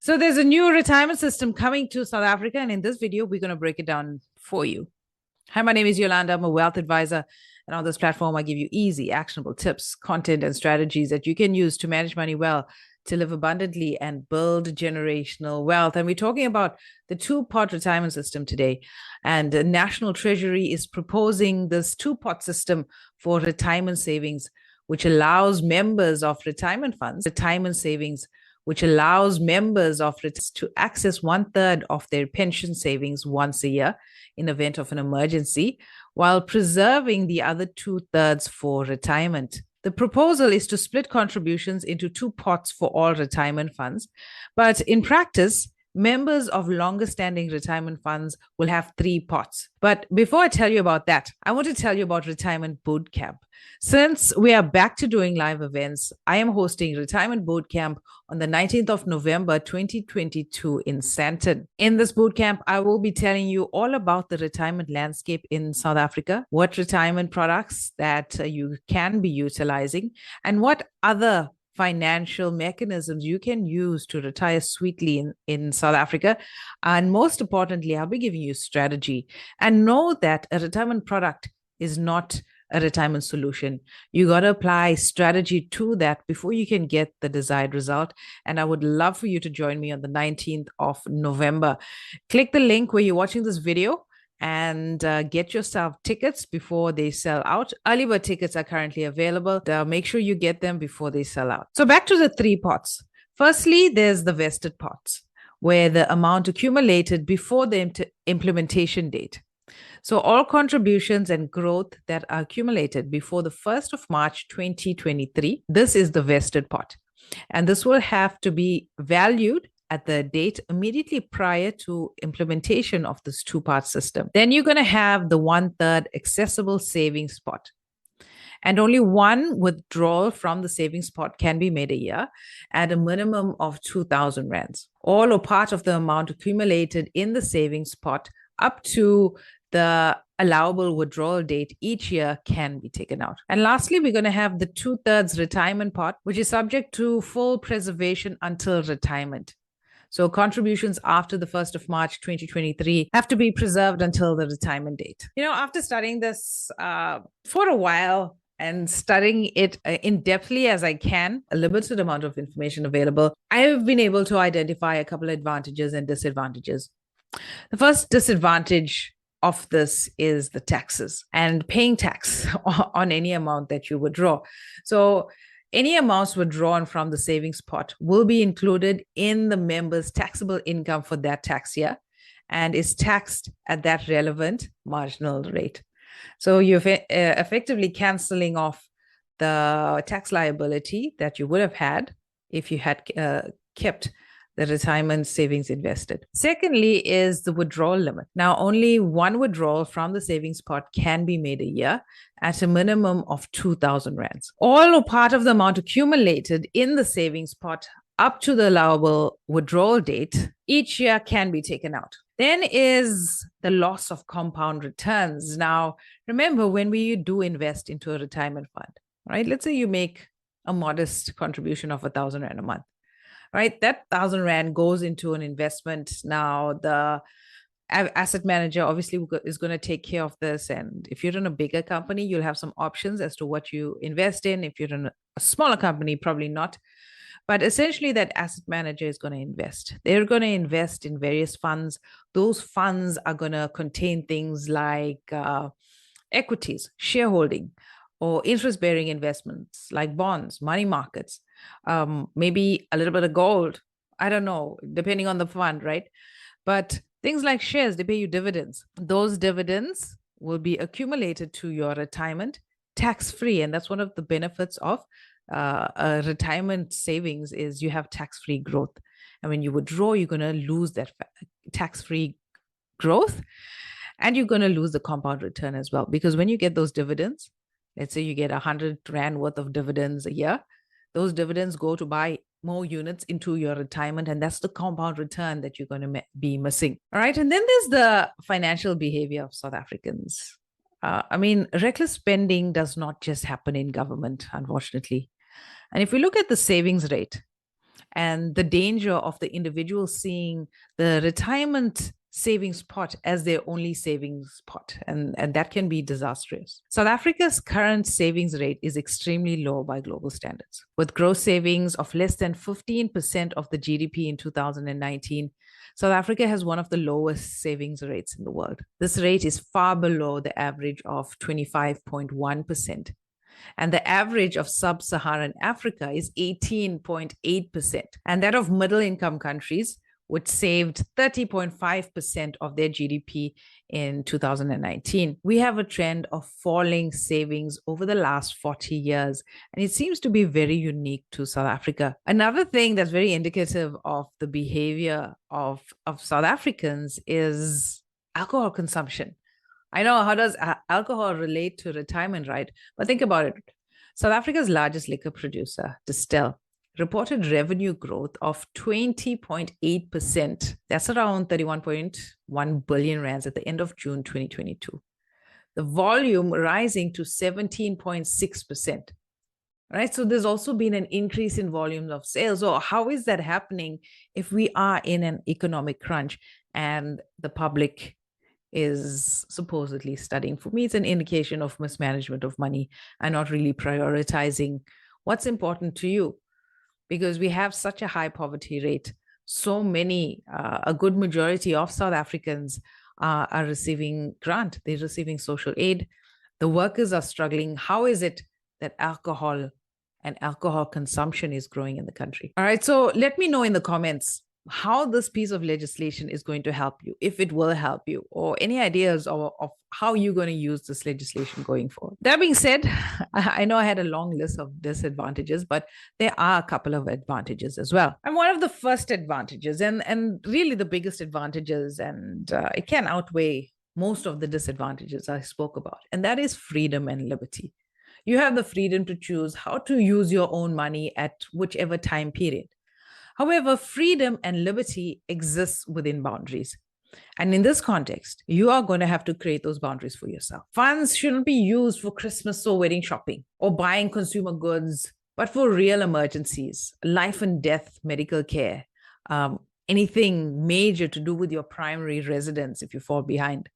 So there's a new retirement system coming to South Africa, and in this video, we're going to break it down for you. Hi, my name is Yolanda. I'm a wealth advisor, and on this platform, I give you easy, actionable tips, content, and strategies that you can use to manage money well, to live abundantly, and build generational wealth. And we're talking about the two-pot retirement system today. And the National Treasury is proposing this two-pot system for retirement savings, which allows members of retirement funds, retirement savings, which allows members of it to access 1/3 of their pension savings once a year in event of an emergency, while preserving the other 2/3 for retirement. The proposal is to split contributions into two pots for all retirement funds, but in practice, members of longer standing retirement funds will have three pots. But before I tell you about that, I want to tell you about Retirement Bootcamp. Since we are back to doing live events, I am hosting Retirement Bootcamp on the 19th of November 2022 in Sandton. In this bootcamp, I will be telling you all about the retirement landscape in South Africa, what retirement products that you can be utilizing, and what other financial mechanisms you can use to retire sweetly in South Africa. And most importantly, I'll be giving you strategy. And know that a retirement product is not a retirement solution. You got to apply strategy to that before you can get the desired result. And I would love for you to join me on the 19th of November. Click the link where you're watching this video and get yourself tickets before they sell out. Early bird tickets are currently available. Make sure you get them before they sell out. So back to the three pots. Firstly, there's the vested pots, where the amount accumulated before the implementation date. So all contributions and growth that are accumulated before the 1st of March 2023, this is the vested pot. And this will have to be valued at the date immediately prior to implementation of this two-part system. Then you're going to have the 1/3 accessible savings pot. And only one withdrawal from the savings pot can be made a year at a minimum of 2,000 rands. All or part of the amount accumulated in the savings pot up to the allowable withdrawal date each year can be taken out. And lastly, we're going to have the 2/3 retirement pot, which is subject to full preservation until retirement. So contributions after the 1st of March 2023 have to be preserved until the retirement date. After studying this for a while and studying it in depthly as I can, a limited amount of information available, I have been able to identify a couple of advantages and disadvantages. The first disadvantage of this is the taxes and paying tax on any amount that you withdraw. So any amounts withdrawn from the savings pot will be included in the member's taxable income for that tax year and is taxed at that relevant marginal rate. So you're effectively canceling off the tax liability that you would have had if you had kept the retirement savings invested. Secondly is the withdrawal limit. Now, only one withdrawal from the savings pot can be made a year at a minimum of 2,000 rands. All or part of the amount accumulated in the savings pot up to the allowable withdrawal date each year can be taken out. Then is the loss of compound returns. Now, remember, when we do invest into a retirement fund, right? Let's say you make a modest contribution of 1,000 rand a month. Right, that 1,000 rand goes into an investment. Now, the asset manager obviously is going to take care of this. And if you're in a bigger company, you'll have some options as to what you invest in. If you're in a smaller company, probably not. But essentially, that asset manager is going to invest. They're going to invest in various funds. Those funds are going to contain things like equities, shareholding, or interest-bearing investments like bonds, money markets, maybe a little bit of gold. I don't know, depending on the fund, right? But things like shares, they pay you dividends. Those dividends will be accumulated to your retirement tax-free. And that's one of the benefits of a retirement savings is you have tax-free growth. And when you withdraw, you're going to lose that tax-free growth. And you're going to lose the compound return as well. Because when you get those dividends, let's say you get 100 rand worth of dividends a year, those dividends go to buy more units into your retirement. And that's the compound return that you're going to be missing. All right. And then there's the financial behavior of South Africans. Reckless spending does not just happen in government, unfortunately. And if we look at the savings rate, and the danger of the individual seeing the retirement savings pot as their only savings pot, and that can be disastrous. South Africa's current savings rate is extremely low by global standards. With gross savings of less than 15% of the GDP in 2019, South Africa has one of the lowest savings rates in the world. This rate is far below the average of 25.1%. And the average of sub-Saharan Africa is 18.8%. And that of middle-income countries, which saved 30.5% of their GDP in 2019. We have a trend of falling savings over the last 40 years, and it seems to be very unique to South Africa. Another thing that's very indicative of the behavior of South Africans is alcohol consumption. I know, how does alcohol relate to retirement, right? But think about it. South Africa's largest liquor producer, Distell, reported revenue growth of 20.8%. That's around 31.1 billion rands at the end of June 2022. The volume rising to 17.6%. Right? So there's also been an increase in volumes of sales. So how is that happening if we are in an economic crunch and the public is supposedly studying? For me, it's an indication of mismanagement of money and not really prioritizing what's important to you. Because we have such a high poverty rate, so many, a good majority of South Africans are receiving grant, they're receiving social aid. The workers are struggling. How is it that alcohol and alcohol consumption is growing in the country? All right, so let me know in the comments how this piece of legislation is going to help you, if it will help you, or any ideas of how you're going to use this legislation going forward. That being said, I know I had a long list of disadvantages, but there are a couple of advantages as well. And one of the first advantages, and really the biggest advantages, and it can outweigh most of the disadvantages I spoke about, and that is freedom and liberty. You have the freedom to choose how to use your own money at whichever time period. However, freedom and liberty exists within boundaries. And in this context, you are going to have to create those boundaries for yourself. Funds shouldn't be used for Christmas or wedding shopping or buying consumer goods, but for real emergencies, life and death medical care, anything major to do with your primary residence if you fall behind.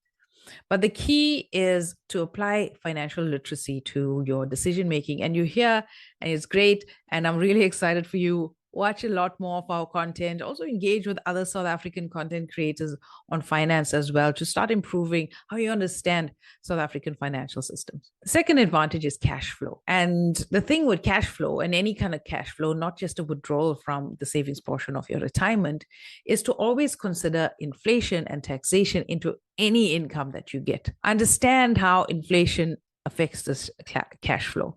But the key is to apply financial literacy to your decision making. And you're here, and it's great. And I'm really excited for you. Watch a lot more of our content. Also engage with other South African content creators on finance as well to start improving how you understand South African financial systems. The second advantage is cash flow. And the thing with cash flow, and any kind of cash flow, not just a withdrawal from the savings portion of your retirement, is to always consider inflation and taxation into any income that you get. Understand how inflation affects this cash flow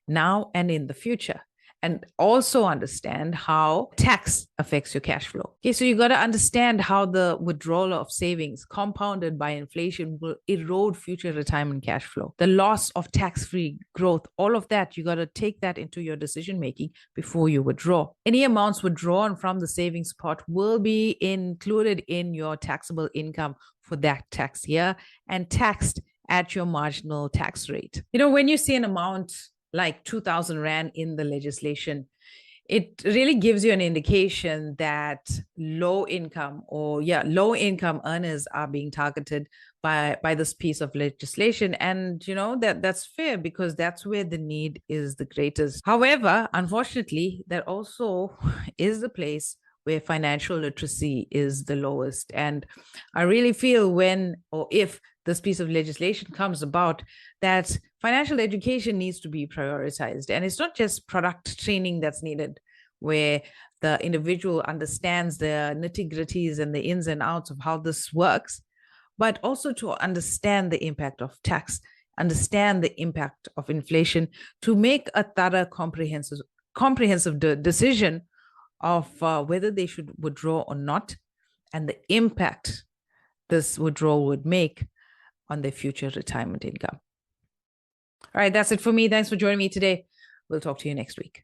now and in the future. And also understand how tax affects your cash flow. Okay, so you got to understand how the withdrawal of savings compounded by inflation will erode future retirement cash flow. The loss of tax-free growth, all of that, you got to take that into your decision making before you withdraw. Any amounts withdrawn from the savings pot will be included in your taxable income for that tax year and taxed at your marginal tax rate. You know, when you see an amount like 2,000 Rand in the legislation, it really gives you an indication that low income earners are being targeted by this piece of legislation. And you know, that's fair, because that's where the need is the greatest. However, unfortunately, that also is the place where financial literacy is the lowest. And I really feel when or if this piece of legislation comes about, that financial education needs to be prioritized. And it's not just product training that's needed, where the individual understands the nitty-gritties and the ins and outs of how this works, but also to understand the impact of tax, understand the impact of inflation, to make a thorough, comprehensive decision of whether they should withdraw or not, and the impact this withdrawal would make on their future retirement income. All right, that's it for me. Thanks for joining me today. We'll talk to you next week.